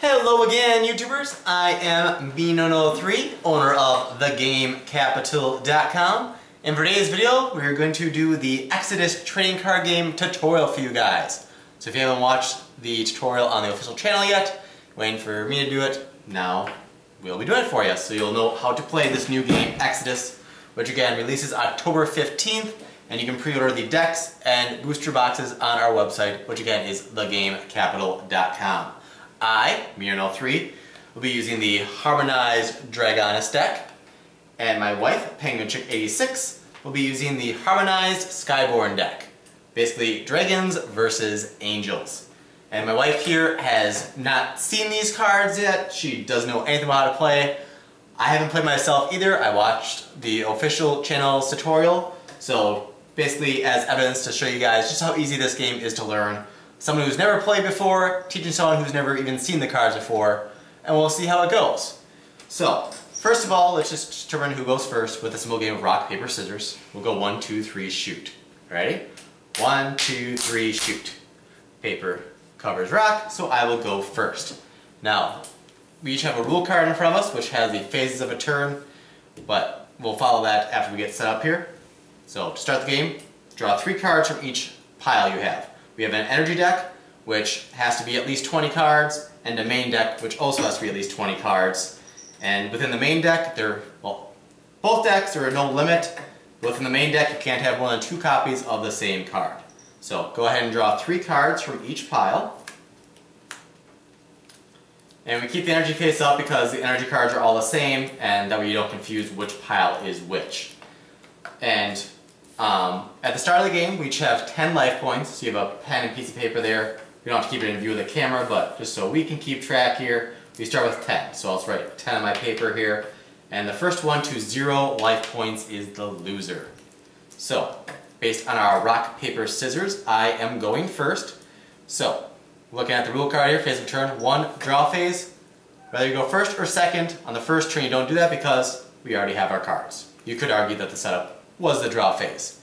Hello again, YouTubers. I am Minono3, owner of thegamecapital.com. And for today's video, we're going to do the Exodus trading card game tutorial for you guys. So if you haven't watched the tutorial on the official channel yet, waiting for me to do it, now we'll be doing it for you. So you'll know how to play this new game, Exodus, which again releases October 15th, and you can pre-order the decks and booster boxes on our website, which again is thegamecapital.com. I, Minono3, will be using the Harmonized Dragoness deck, and my wife, Penguin Chick 86, will be using the Harmonized Skyborn deck. Basically, dragons versus angels. And my wife here has not seen these cards yet. She doesn't know anything about how to play. I haven't played myself either. I watched the official channel's tutorial, so basically as evidence to show you guys just how easy this game is to learn. Someone who's never played before, teaching someone who's never even seen the cards before, and we'll see how it goes. So, first of all, let's just determine who goes first with a simple game of rock, paper, scissors. We'll go 1, 2, 3, shoot. Ready? 1, 2, 3, shoot. Paper covers rock, so I will go first. Now, we each have a rule card in front of us, which has the phases of a turn, but we'll follow that after we get set up here. So, to start the game, draw 3 cards from each pile you have. We have an energy deck, which has to be at least 20 cards, and a main deck, which also has to be at least 20 cards. And within the main deck, both decks are no limit. Within the main deck, you can't have more than 2 copies of the same card. So go ahead and draw 3 cards from each pile. And we keep the energy face up because the energy cards are all the same, and that way you don't confuse which pile is which. And at the start of the game, we each have 10 life points, so you have a pen and piece of paper there. We don't have to keep it in view of the camera, but just so we can keep track here, we start with 10. So I'll just write 10 on my paper here. And the first one to 0 life points is the loser. So, based on our rock, paper, scissors, I am going first. So, looking at the rule card here, phase of turn, 1, draw phase. Whether you go first or second, on the first turn you don't do that because we already have our cards. You could argue that the setup was the draw phase.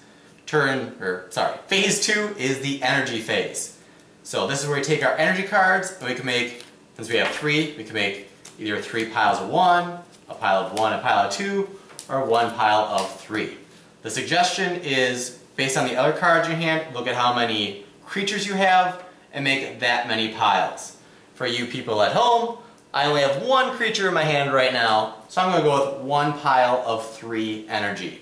Phase 2 is the energy phase. So this is where we take our energy cards and we can make, since we have 3, we can make either 3 piles of 1, a pile of 1, a pile of 2, or 1 pile of 3. The suggestion is, based on the other cards in your hand, look at how many creatures you have and make that many piles. For you people at home, I only have 1 creature in my hand right now, so I'm going to go with 1 pile of 3 energy.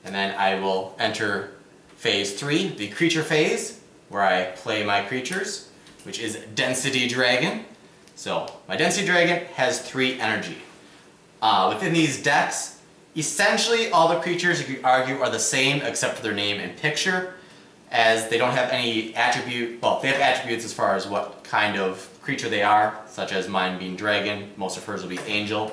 And then I will enter phase 3, the creature phase, where I play my creatures, which is Density Dragon. So my Density Dragon has 3 energy. Within these decks, essentially all the creatures you could argue are the same except for their name and picture, as they don't have any attribute, well, they have attributes as far as what kind of creature they are, such as mine being dragon, most of hers will be angel.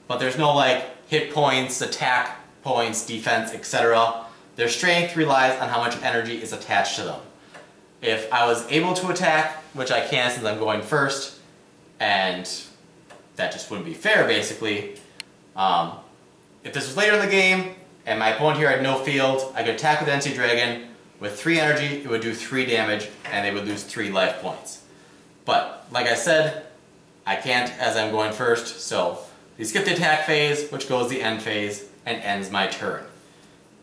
But there's no like hit points, attack points, defense, etc. Their strength relies on how much energy is attached to them. If I was able to attack, which I can since I'm going first, and that just wouldn't be fair basically, if this was later in the game and my opponent here had no field, I could attack with Density Dragon. With 3 energy, it would do 3 damage and they would lose 3 life points. But like I said, I can't as I'm going first, so we skip the attack phase, which goes the end phase, and ends my turn.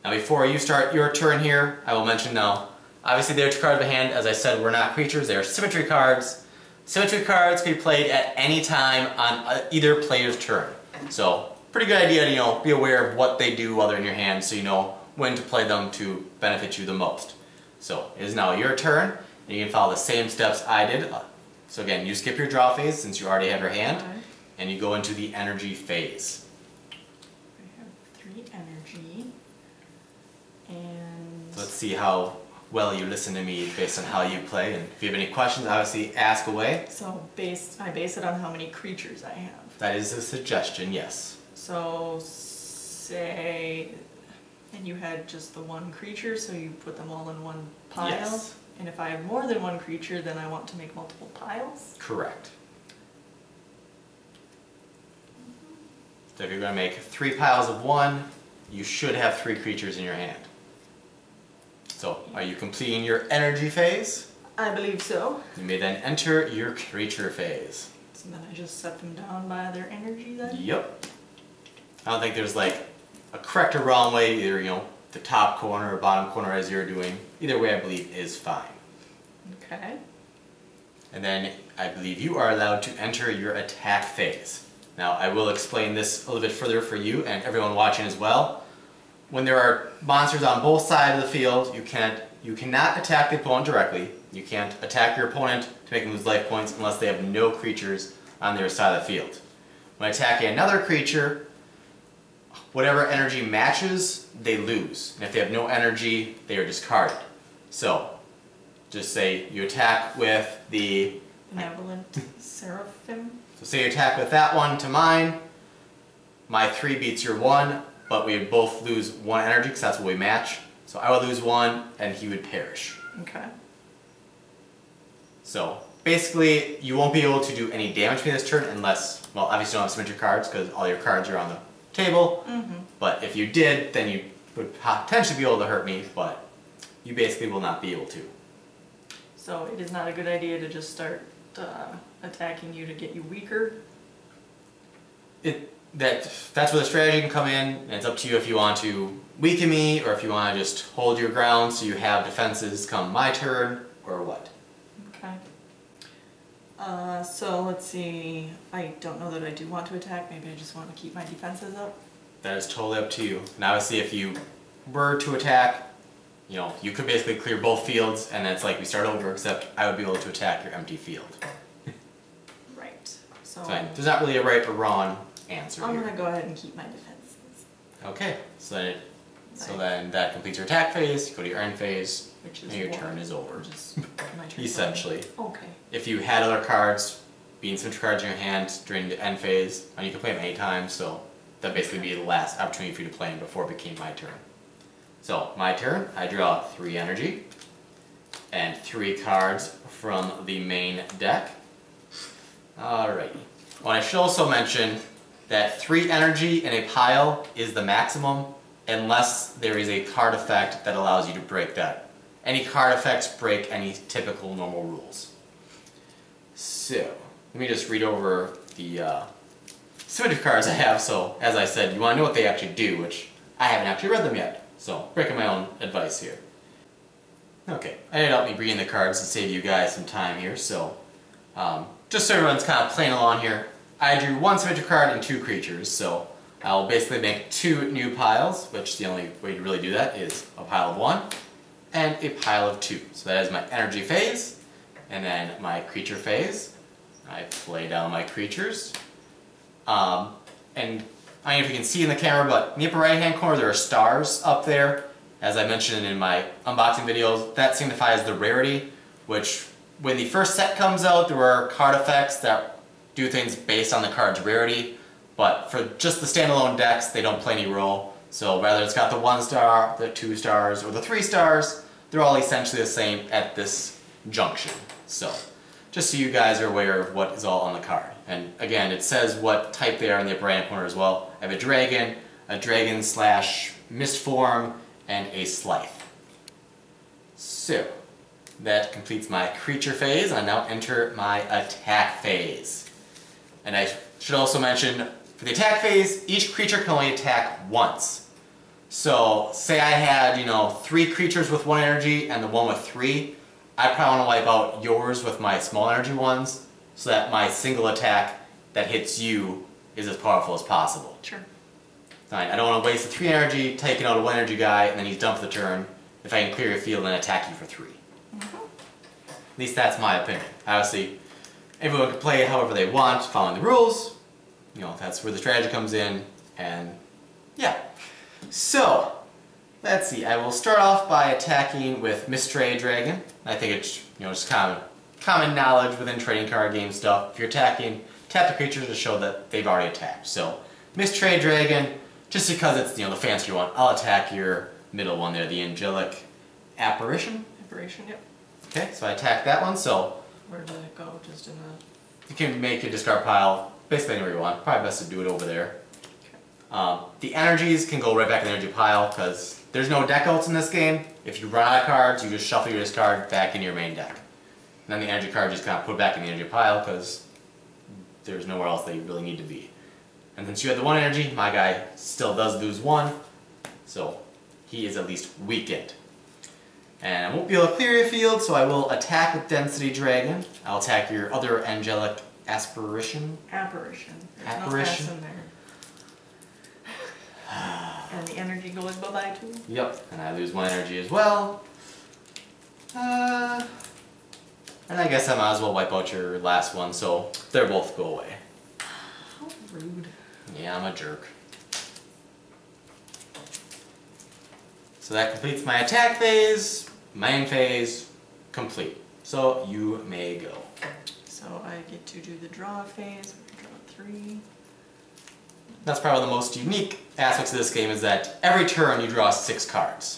Now before you start your turn here, I will mention now, obviously they are 2 cards in the hand. As I said, we're not creatures, they are symmetry cards. Symmetry cards can be played at any time on either player's turn. So, pretty good idea to be aware of what they do while they're in your hand so you know when to play them to benefit you the most. So, it is now your turn, and you can follow the same steps I did. So again, you skip your draw phase since you already have your hand, and you go into the energy phase. Energy, and Let's see how well you listen to me based on how you play, and if you have any questions, obviously ask away. So I base it on how many creatures I have. That is a suggestion, yes. So say, and you had just the 1 creature, so you put them all in 1 pile? Yes. And if I have more than 1 creature, then I want to make multiple piles? Correct. So if you're going to make 3 piles of 1, you should have 3 creatures in your hand. So, are you completing your energy phase? I believe so. You may then enter your creature phase. So then I just set them down by their energy then? Yep. I don't think there's like a correct or wrong way, either, you know, the top corner or bottom corner as you're doing. Either way I believe is fine. Okay. And then I believe you are allowed to enter your attack phase. Now I will explain this a little bit further for you and everyone watching as well. When there are monsters on both sides of the field, you cannot attack the opponent directly. You can't attack your opponent to make them lose life points unless they have no creatures on their side of the field. When attacking another creature, whatever energy matches, they lose. And if they have no energy, they are discarded. So, just say you attack with the Benevolent Seraphim. So say you attack with that one to mine, my 3 beats your 1, but we would both lose 1 energy because that's what we match. So I would lose 1 and he would perish. Okay. So basically you won't be able to do any damage to me this turn unless, well obviously you don't have symmetry cards because all your cards are on the table. But if you did, then you would potentially be able to hurt me, but you basically will not be able to. So it is not a good idea to just start attacking you to get you weaker? That's where the strategy can come in, and it's up to you if you want to weaken me or if you want to just hold your ground so you have defenses come my turn or what. Okay. So let's see, I don't know that I do want to attack, maybe I just want to keep my defenses up. That is totally up to you. And obviously if you were to attack, you know, you could basically clear both fields and it's like we start over, except I would be able to attack your empty field. Right. So There's not really a right or wrong answer I'm here. going to go ahead and keep my defenses. Okay, so then that completes your attack phase, you go to your end phase, Which is and your what? turn is over. Just my turn. Essentially. Okay. If you had other cards, being symmetry cards in your hand during the end phase, and you can play them anytime, so that'd basically be the last opportunity for you to play them before it became my turn. So, my turn, I draw 3 energy, and 3 cards from the main deck. Alrighty. Well, I should also mention that 3 energy in a pile is the maximum, unless there is a card effect that allows you to break that. Any card effects break any typical normal rules. So, let me just read over the symmetry cards I have. So, as I said, you want to know what they actually do, which I haven't actually read them yet. So, breaking my own advice here. Okay, I didn't help me reading the cards to save you guys some time here. So, just so everyone's kind of playing along here, I drew 1 symmetry card and 2 creatures. So, I'll basically make 2 new piles, which the only way to really do that is a pile of 1 and a pile of 2. So that is my energy phase, and then my creature phase. I play down my creatures. And I don't know if you can see in the camera, but in the upper right hand corner there are stars up there. As I mentioned in my unboxing videos, that signifies the rarity, which when the first set comes out there are card effects that do things based on the card's rarity, but for just the standalone decks they don't play any role. So whether it's got the 1 star, the 2 stars, or the 3 stars, they're all essentially the same at this junction. So, just so you guys are aware of what is all on the card. And again, it says what type they are in the upper right corner as well. I have a dragon slash mist form, and a Scythe. So, that completes my creature phase. I now enter my attack phase. And I should also mention, for the attack phase, each creature can only attack once. So, say I had, 3 creatures with 1 energy and the one with 3, I probably want to wipe out yours with my small energy ones, so that my single attack that hits you is as powerful as possible. Sure. Fine. I don't want to waste the 3 energy, taking out a 1 energy guy, and then he's done for the turn, if I can clear your field and attack you for 3. At least that's my opinion. Obviously, everyone can play it however they want, following the rules. That's where the strategy comes in, and yeah. So, let's see, I will start off by attacking with Mistray Dragon. I think it's, just common knowledge within trading card game stuff. If you're attacking, tap the creature to show that they've already attacked. So, Mistray Dragon, just because it's, the fancier one, I'll attack your middle one there, the Angelic Apparition. Apparition, yep. Okay, so I attack that one, so Where did it go? Just in the... you can make your discard pile basically anywhere you want. Probably best to do it over there. The energies can go right back in the energy pile because there's no deck outs in this game. If you run out of cards, you just shuffle your discard back into your main deck. And then the energy card just kind of put back in the energy pile because there's nowhere else that you really need to be. And since you had the 1 energy, my guy still does lose 1, so he is at least weakened. And I won't be able to clear your field, so I will attack with Density Dragon. I'll attack your other Angelic Aspirition. Apparition. There's Apparition. no S in there. And the energy goes bye-bye too? Yep, and I lose 1 energy as well. And I guess I might as well wipe out your last one, so they're both go away. How rude. Yeah, I'm a jerk. So that completes my attack phase, main phase, complete. So you may go. So I get to do the draw phase, draw 3. That's probably the most unique aspects of this game is that every turn you draw 6 cards.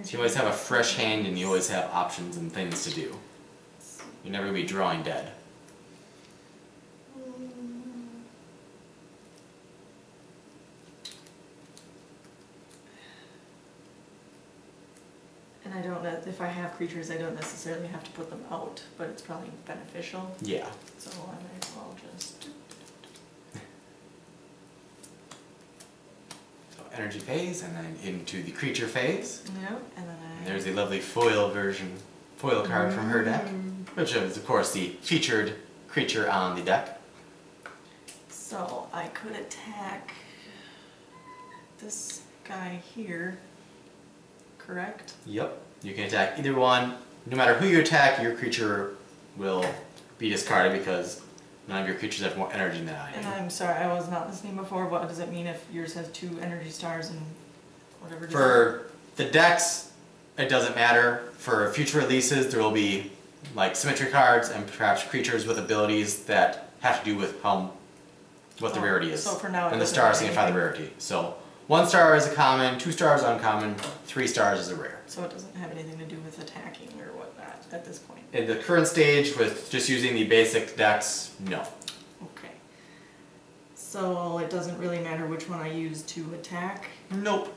So you always have a fresh hand and you always have options and things to do. You're never going to be drawing dead. And I don't know, if I have creatures, I don't necessarily have to put them out, but it's probably beneficial. Yeah. So I might as well just... So energy phase and then into the creature phase. Yep, and then And there's a lovely foil card from her deck, which is of course the featured creature on the deck. So I could attack this guy here, correct? Yep. You can attack either one. No matter who you attack, your creature will be discarded because none of your creatures have more energy than I And am. I'm sorry, I was not listening before. What does it mean if yours has 2 energy stars and whatever? For the decks, it doesn't matter. For future releases, there will be like symmetry cards and perhaps creatures with abilities that have to do with what the rarity is. So for now, and the stars signify the rarity. So 1 star is a common, 2 stars uncommon, 3 stars is a rare. So it doesn't have anything to do with attacking or whatnot at this point. In the current stage, with just using the basic decks, no. Okay. So it doesn't really matter which one I use to attack. Nope.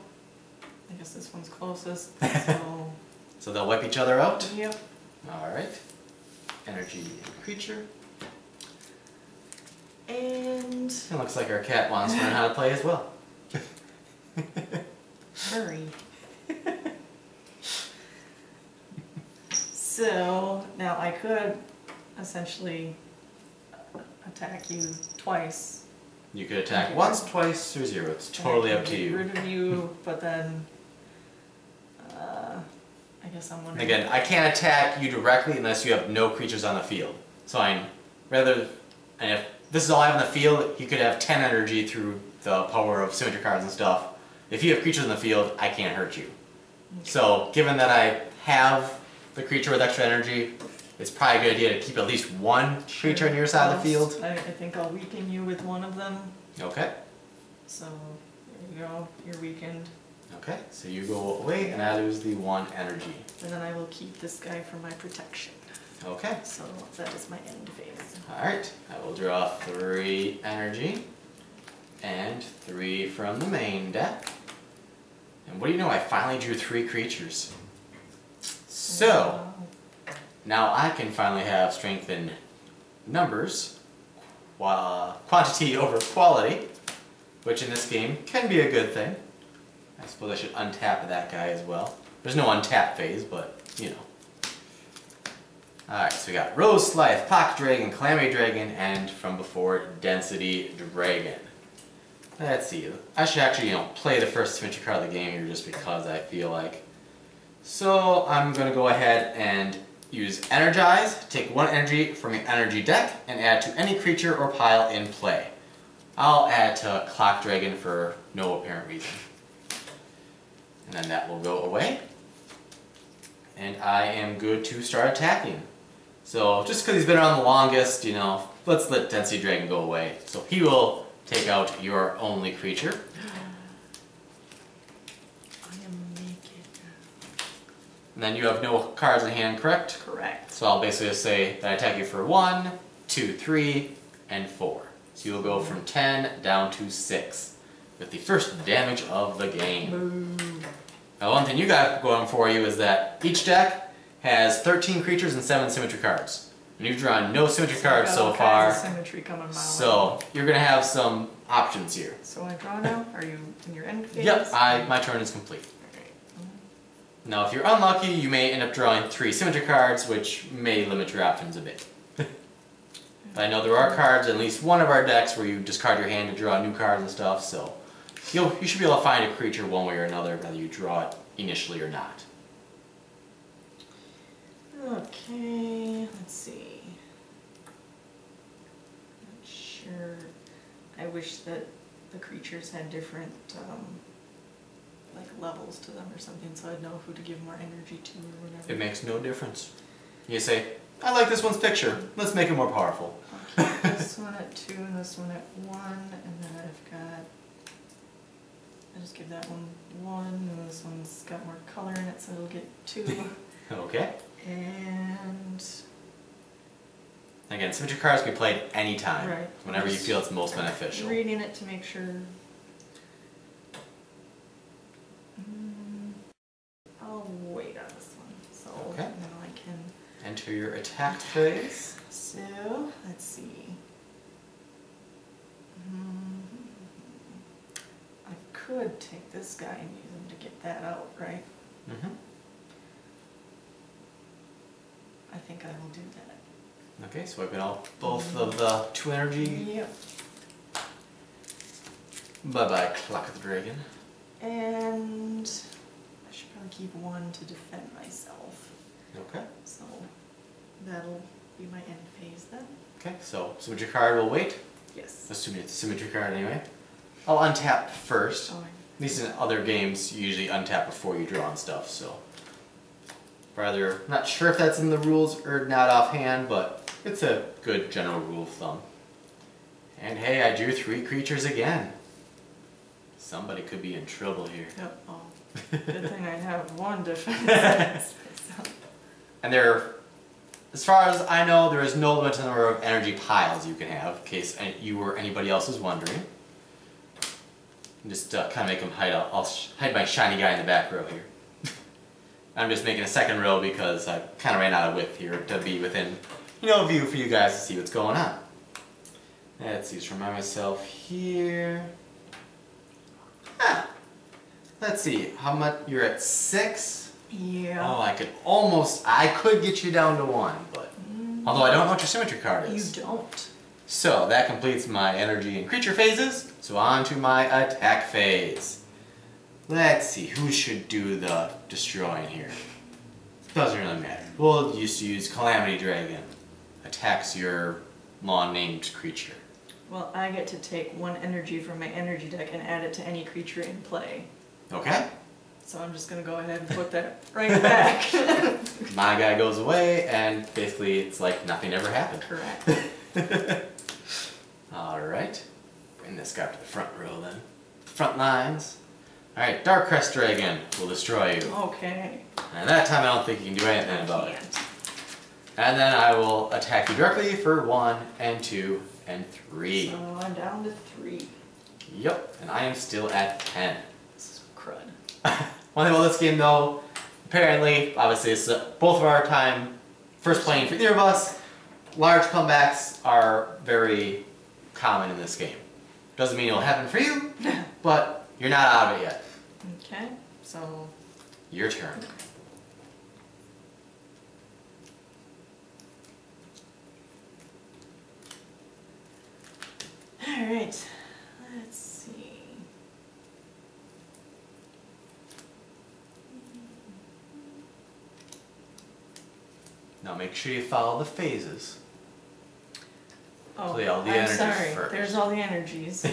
I guess this one's closest. So. So they'll wipe each other out? Yep. Alright. Energy creature. And. It looks like our cat wants to learn how to play as well. Hurry. So now I could essentially attack you twice. You could attack once, twice, or 0. It's totally up to Get you. rid of you, but then I guess I'm wondering. Again, I can't attack you directly unless you have no creatures on the field. So and if this is all I have in the field, you could have 10 energy through the power of symmetry cards and stuff. If you have creatures in the field, I can't hurt you. Okay. So given that I have the creature with extra energy, it's probably a good idea to keep at least 1 creature on your side of the field. I think I'll weaken you with one of them. Okay. So there you go. You're weakened. Okay, so you go away and I lose the 1 energy. And then I will keep this guy for my protection. Okay. So that is my end phase. Alright, I will draw 3 energy and 3 from the main deck. And what do you know, I finally drew 3 creatures. So, now I can finally have strength in numbers, quantity over quality, which in this game can be a good thing. I suppose I should untap that guy as well. There's no untap phase, but you know. Alright, so we got Rose Slice, Pocket Dragon, Calamity Dragon, and from before, Density Dragon. Let's see. I should actually, play the first symmetry card of the game here just because I feel like. So I'm going to go ahead and use Energize, take 1 energy from your energy deck, and add to any creature or pile in play. I'll add to Clock Dragon for no apparent reason. And then that will go away. And I am good to start attacking. So just because he's been around the longest, let's let Density Dragon go away. So he will take out your only creature. I am naked. And then you have no cards in hand, correct? Correct. So I'll basically just say that I attack you for 1, 2, 3, and 4. So you'll go from 10 down to 6 with the first damage of the game. Boo. Now one thing you got going for you is that each deck has 13 creatures and 7 symmetry cards. And you've drawn no symmetry cards Got so all kinds far. of symmetry coming my way. So you're gonna have some options here. So I draw now? Are you in your end phase? Yep, my turn is complete. Alright. Now if you're unlucky, you may end up drawing 3 symmetry cards, which may limit your options a bit. But I know there are cards in at least one of our decks where you discard your hand to draw new cards and stuff, so you should be able to find a creature one way or another, whether you draw it initially or not. Okay, let's see. Not sure. I wish that the creatures had different like levels to them or something, so I'd know who to give more energy to or whatever. It makes no difference. You say, I like this one's picture, let's make it more powerful. Okay, this one at 2 and this one at 1, and then I've got, I just give that one 1, and this one's got more color in it, so it'll get 2. Okay. And Again, symmetry cards can be played anytime, right. whenever you feel it's most beneficial. Reading it to make sure. I'll wait on this one, so Okay. now I can. Enter your attack phase. So let's see. I could take this guy and use him to get that out, right? Mm-hmm. I think I will do that. Okay, swiping out both of the 2 energy. Yep. Bye-bye, Clock of the Dragon. And I should probably keep 1 to defend myself. Okay. So that'll be my end phase then. Okay, so symmetry card will wait. Yes. Assuming it's a symmetry card anyway. I'll untap first. Oh, At least in other games, you usually untap before you draw and stuff, so. Rather, not sure if that's in the rules or not offhand, but it's a good general rule of thumb. And hey, I drew 3 creatures again. Somebody could be in trouble here. yep. Oh, good thing I have 1 defense. And there, as far as I know, there is no limit to the number of energy piles you can have, in case you or anybody else is wondering. And just kind of make them hide out. I'll hide my shiny guy in the back row here. I'm just making a second row because I kind of ran out of width here to be within, view for you guys to see what's going on. Let's see, just remind myself here. Let's see, how much, you're at 6? Yeah. Oh, I could get you down to 1, but, although I don't know what your symmetry card is. You don't. So, that completes my energy and creature phases, so on to my attack phase. Let's see, who should do the destroying here? Doesn't really matter. We'll just use Calamity Dragon. Attacks your long-named creature. Well, I get to take 1 energy from my energy deck and add it to any creature in play. Okay? So I'm just going to go ahead and put that right back. My guy goes away, and basically it's like nothing ever happened. Correct. Alright. Bring this guy up to the front row then. Front lines. Alright, Darkcrest Dragon will destroy you. Okay. And that time I don't think you can do anything about it. Can't. And then I will attack you directly for 1 and 2 and 3. So I'm down to 3. Yep, and I am still at 10. This is crud. One thing about this game though, apparently, obviously it's both of our time first playing for either of us, large comebacks are very common in this game. Doesn't mean it'll happen for you, but you're not out of it yet. Okay, so Your turn. alright, let's see. Now make sure you follow the phases. Oh, Play all the I'm energies sorry, first. there's all the energies.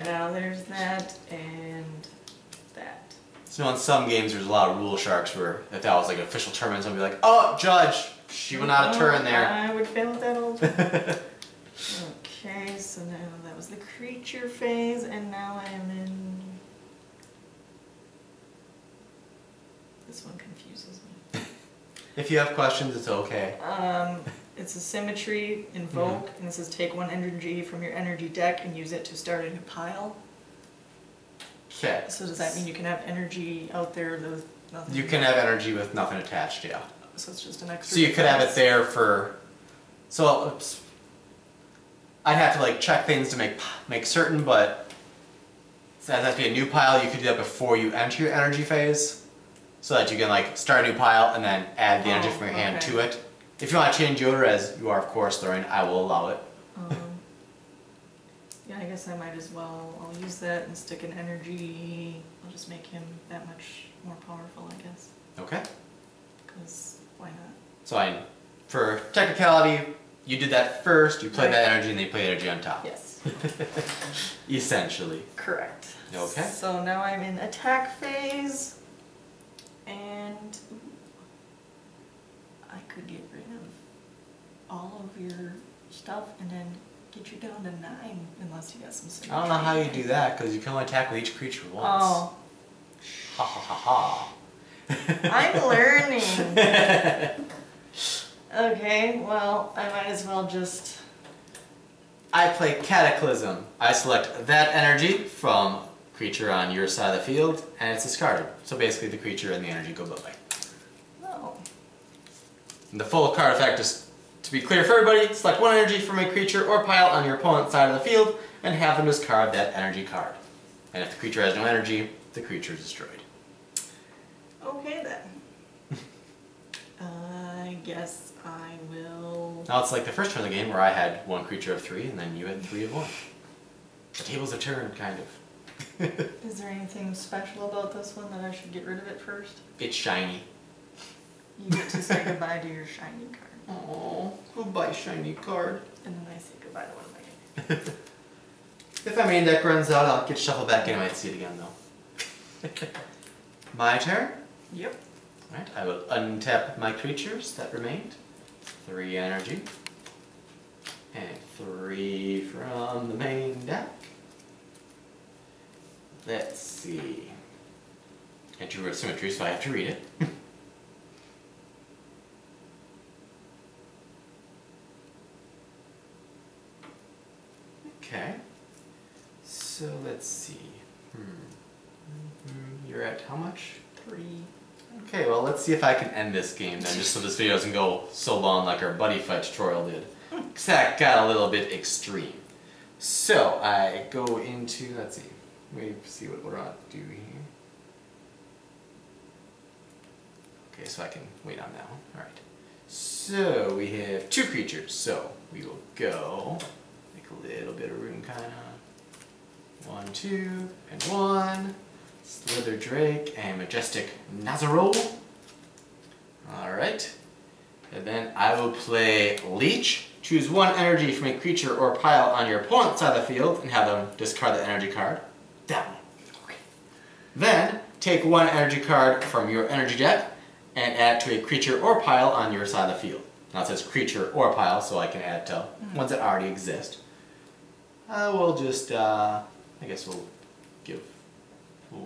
Now there's that and that. So in some games there's a lot of rule sharks where if that was like an official tournament, somebody would be like, oh, judge, she went out of turn there. I would fail at that all the time. Okay, so now that was the creature phase, and now I am in... This one confuses me. If you have questions, it's okay. It's a symmetry, invoke, and it says take 1 energy from your energy deck and use it to start a new pile. Okay. So does that mean you can have energy out there with nothing? You can have energy with nothing attached, yeah. So it's just an extra. So you could have it defense. there for So I'd have to like check things to make certain, but so that has to be a new pile. You could do that before you enter your energy phase, so that you can like start a new pile and then add the energy from your hand to it. If you want to change the order, as you are of course throwing, I will allow it. Yeah, I guess I might as well. I'll use that and stick an energy. I'll just make him that much more powerful, I guess. Okay. Because why not? So for technicality, you did that first, you played that energy, and then you play energy on top. Yes. Essentially. Correct. Okay. So now I'm in attack phase, and I could get rid of all of your stuff and then get you down to 9, unless you got some. I don't know how you do that, because you can only attack with each creature once. Oh. Ha ha ha ha. I'm learning. Okay, well, I might as well just... I play Cataclysm. I select that energy from creature on your side of the field, and it's discarded. So basically the creature and the energy go bye-bye. Oh. And the full card effect is, to be clear for everybody, select one energy from a creature or pile on your opponent's side of the field, and have them discard that energy card. And if the creature has no energy, the creature is destroyed. Okay then. I guess I will... Now it's like the first turn of the game where I had one creature of 3 and then you had 3 of 1. The tables have turned, kind of. Is there anything special about this one that I should get rid of it first? It's shiny. You get to say goodbye to your shiny card. Oh, goodbye shiny card. And then I say goodbye to one of my... If my main deck runs out, I'll get shuffled back in. I might see it again though. My turn? Yep. Alright, I will untap my creatures that remained. 3 energy. And 3 from the main deck. Let's see. I drew a symmetry, so I have to read it. Okay. So let's see. You're at how much? 3. Okay, well let's see if I can end this game then, just so this video doesn't go so long like our buddy fight tutorial did. Because that got a little bit extreme. So I go into, let's see, let me see what we're going to do here. Okay, so I can wait on that one. Alright. So we have 2 creatures, so we will go, make a little bit of room kinda. 1, 2, and 1. Slither Drake and Majestic Nazarol. Alright. And then I will play Leech. Choose 1 energy from a creature or pile on your opponent's side of the field and have them discard the energy card. That one. Okay. Then take 1 energy card from your energy deck and add it to a creature or pile on your side of the field. Now it says creature or pile, so I can add to ones that already exist. I will just, I guess we'll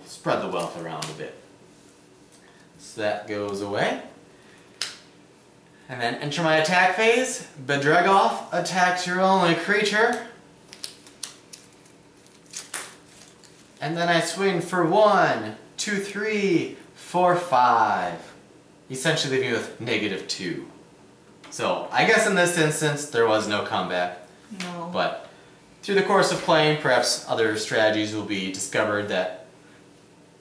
spread the wealth around a bit. So that goes away. And then enter my attack phase. Bedregoth attacks your only creature. And then I swing for 1, 2, 3, 4, 5. Essentially leaving me with -2. So I guess in this instance there was no comeback. No. But through the course of playing, perhaps other strategies will be discovered that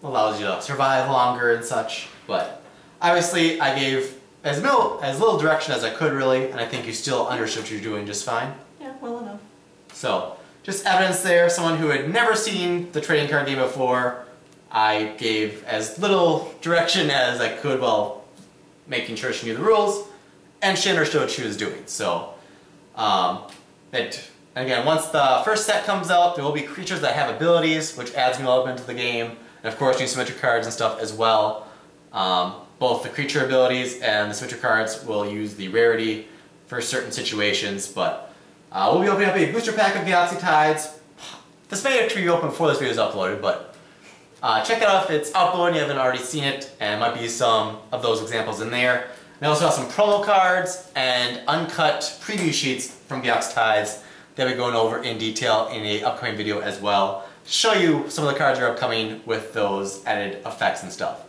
allows you to survive longer and such. But obviously I gave as little direction as I could really, and I think you still understood what you're doing just fine. Yeah, well enough. So, just evidence there, someone who had never seen the trading card game before, I gave as little direction as I could while making sure she knew the rules, and she understood what she was doing. So, again, once the first set comes out, there will be creatures that have abilities, which adds new element to the game, and of course new symmetric cards and stuff as well. Both the creature abilities and the symmetric cards will use the rarity for certain situations, but we'll be opening up a booster pack of Galaxy Tides. This may actually be open before this video is uploaded, but check it out if it's uploaded and you haven't already seen it, and might be some of those examples in there. And I also have some promo cards and uncut preview sheets from Galaxy Tides that we're going over in detail in an upcoming video as well. Show you some of the cards that are upcoming with those added effects and stuff.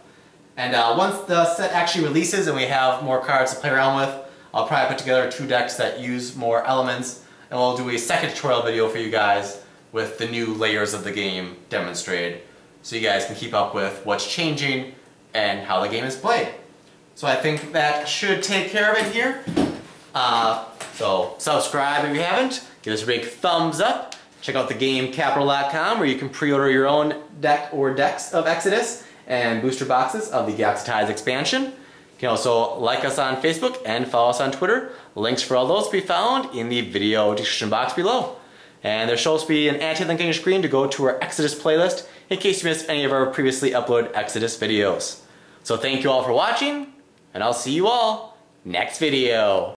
And once the set actually releases and we have more cards to play around with, I'll probably put together 2 decks that use more elements, and we'll do a second tutorial video for you guys with the new layers of the game demonstrated, so you guys can keep up with what's changing and how the game is played. So I think that should take care of it here. So subscribe if you haven't, give us a big thumbs up, check out thegamecapital.com where you can pre-order your own deck or decks of Exodus and booster boxes of the Galaxy Ties expansion. You can also like us on Facebook and follow us on Twitter. Links for all those to be found in the video description box below. And there should also be an anti-link on your screen to go to our Exodus playlist in case you missed any of our previously uploaded Exodus videos. So thank you all for watching, and I'll see you all next video.